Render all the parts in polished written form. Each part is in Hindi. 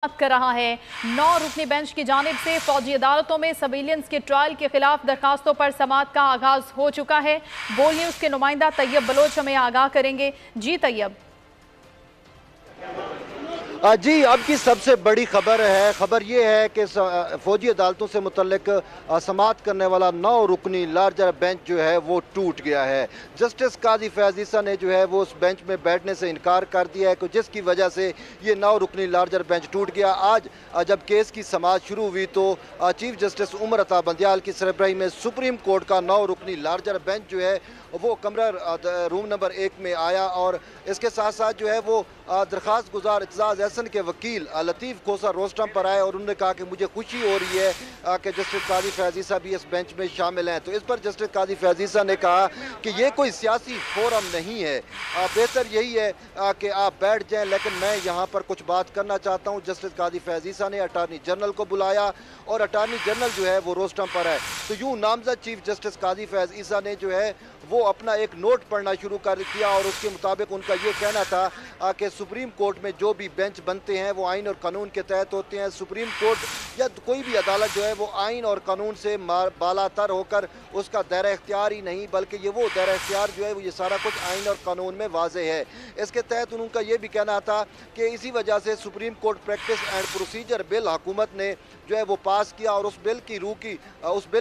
बात कर रहा है। 9 रुकनी बेंच की जानिब से फौजी अदालतों में सिविलियंस के ट्रायल के खिलाफ दरखास्तों पर समाअत का आगाज हो चुका है। बोल न्यूज के नुमाइंदा तैयब बलोच हमें आगाह करेंगे। जी तैयब। जी, अब की सबसे बड़ी खबर ये है कि फौजी अदालतों से मुतल्लिक समाअत करने वाला 9 रुकनी लार्जर बेंच जो है वो टूट गया है। जस्टिस काजी फैज ईसा ने जो है वो उस बेंच में बैठने से इनकार कर दिया है, जिसकी वजह से ये 9 रुकनी लार्जर बेंच टूट गया। आज जब केस की समाअत शुरू हुई तो चीफ जस्टिस उमर अता बंदियाल की सरबराही में सुप्रीम कोर्ट का 9 रुकनी लार्जर बेंच जो है वो कमरा रूम नंबर 1 में आया और इसके साथ साथ जो है वो दरख्वास्त गुजार इत्ज़ाज़ एहसन के वकील लतीफ़ खोसा रोस्टम पर आए और उन्होंने कहा कि मुझे खुशी हो रही है कि जस्टिस काजी फैज ईसा भी इस बेंच में शामिल हैं। तो इस पर जस्टिस काजी फैज ईसा ने कहा कि ये कोई सियासी फोरम नहीं है, बेहतर यही है कि आप बैठ जाएं, लेकिन मैं यहाँ पर कुछ बात करना चाहता हूँ। जस्टिस काजी फैज ईसा ने अटार्नी जनरल को बुलाया और अटार्नी जनरल जो है वो रोस्टम पर है। तो यूँ नामजद चीफ जस्टिस काजी फैज ईसा ने जो है वो अपना एक नोट पढ़ना शुरू कर दिया और उसके मुताबिक उनका ये कहना था कि सुप्रीम कोर्ट में जो भी बेंच बनते हैं वो आइन और कानून के तहत होते हैं। सुप्रीम कोर्ट या कोई भी अदालत जो है वो आइन और कानून से बालातर होकर उसका दायरा इख्तियार ही नहीं, बल्कि ये वो दायरा इख्तियार जो है वो ये सारा कुछ आइन और कानून में वाज़ेह है। इसके तहत उनका ये भी कहना था कि इसी वजह से supreme court practice and procedure bill हुकूमत ने जो है वो पास किया और उस बिल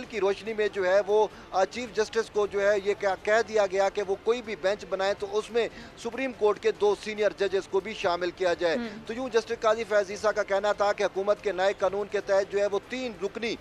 की रोशनी में जो है वो चीफ जस्टिस को जो है ये कह दिया गया कि वो कोई भी बेंच बनाए तो उसमें सुप्रीम कोर्ट के 2 सीनियर जजेस को भी शामिल किया जाए। तो यूँ जस्टिस काजी फैज ईसा का कहना था कि हुकूमत के नए कानून के तहत जो है वो 3 रुकनी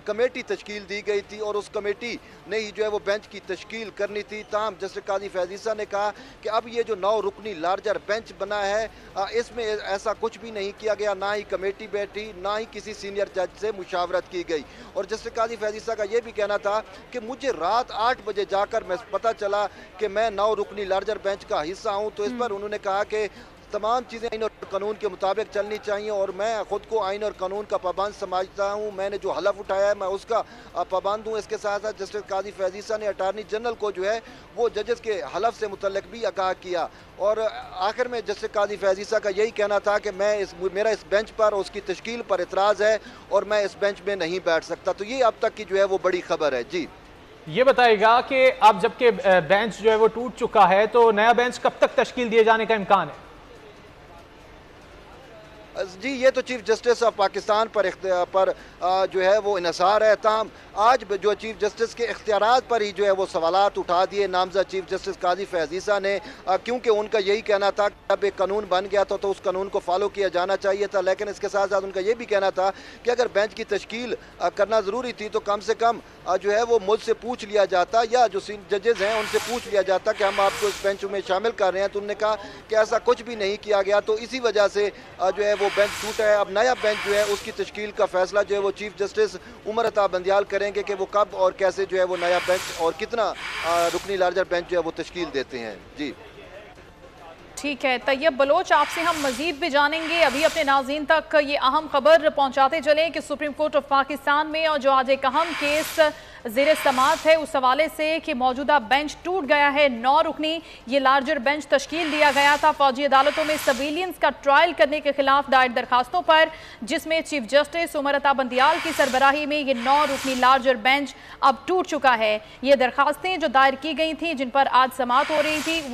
कमेटी तश्कील दी गई थी और उस कमेटी ने ही जो है वो बेंच की तश्कील करनी थी। ताहम जस्टिस काजी फैज ईसा ने कहा कि अब ये जो 9 रुकनी लार्जर बेंच बना है इसमें ऐसा कुछ भी नहीं किया गया, ना ही कमेटी बैठी, ना ही किसी सीनियर जज से मुशावरत की गई। और जस्टिस काजी फैज ईसा का ये भी कहना था कि मुझे रात 8 बजे जाकर मैं पता चला कि मैं 9 रुकनी लार्जर बेंच का हिस्सा हूं। तो इस पर उन्होंने कहा कि तमाम चीज़ें आइन और कानून के मुताबिक चलनी चाहिए और मैं ख़ुद को आइन और कानून का पाबंद समझता हूँ। मैंने जो हलफ उठाया है मैं उसका पाबंद हूँ। इसके साथ साथ जस्टिस काजी फैज ईसा ने अटार्नी जनरल को जो है वो जजेस के हलफ से मुतल्लिक भी आगाह किया। और आखिर में जस्टिस काजी फैज ईसा का यही कहना था कि मेरा इस बेंच पर उसकी तश्कील पर एतराज़ है और मैं इस बेंच में नहीं बैठ सकता। तो ये अब तक की जो है वो बड़ी खबर है। जी, ये बताइएगा कि अब जबकि बेंच जो है वो टूट चुका है तो नया बेंच कब तक तश्कील दिए जाने का इम्कान है? जी, ये तो चीफ जस्टिस ऑफ पाकिस्तान पर जो है वो इन्हसार है। ताहम आज जो चीफ जस्टिस के इख्तियारात पर ही जो है वो सवालात उठा दिए नामज़द चीफ जस्टिस काजी फैज ईसा ने, क्योंकि उनका यही कहना था कि अब एक कानून बन गया था तो उस कानून को फॉलो किया जाना चाहिए था। लेकिन इसके साथ साथ उनका ये भी कहना था कि अगर बेंच की तश्कील करना ज़रूरी थी तो कम से कम जो है वो मुझसे पूछ लिया जाता या जो जजेज़ हैं उनसे पूछ लिया जाता कि हम आपको इस बेंच में शामिल कर रहे हैं। तो उन्होंने कहा कि ऐसा कुछ भी नहीं किया गया। तो इसी वजह से जो है वो बेंच टूटा है। अब नया बेंच जो है उसकी तश्कील का फैसला जो है वो चीफ जस्टिस उमर अता बंदियाल करेंगे कि वो कब और कैसे जो है वो नया बेंच और कितना रुकनी लार्जर बेंच जो है वो तश्कील देते हैं। जी ठीक है तैयब बलोच, आपसे हम मजीद भी जानेंगे। अभी अपने नाज़रीन तक ये अहम खबर पहुंचाते चलें कि सुप्रीम कोर्ट ऑफ पाकिस्तान में और जो आज एक अहम केस ज़ेर समाअत है उस हवाले से कि मौजूदा बेंच टूट गया है। 9 रुकनी ये लार्जर बेंच तश्कील दिया गया था फौजी अदालतों में सिविलियंस का ट्रायल करने के खिलाफ दायर दरखास्तों पर, जिसमें चीफ जस्टिस उमर अता बंदियाल की सरबराही में ये 9 रुकनी लार्जर बेंच अब टूट चुका है। ये दरखास्तें जो दायर की गई थी जिन पर आज समाअत हो रही थी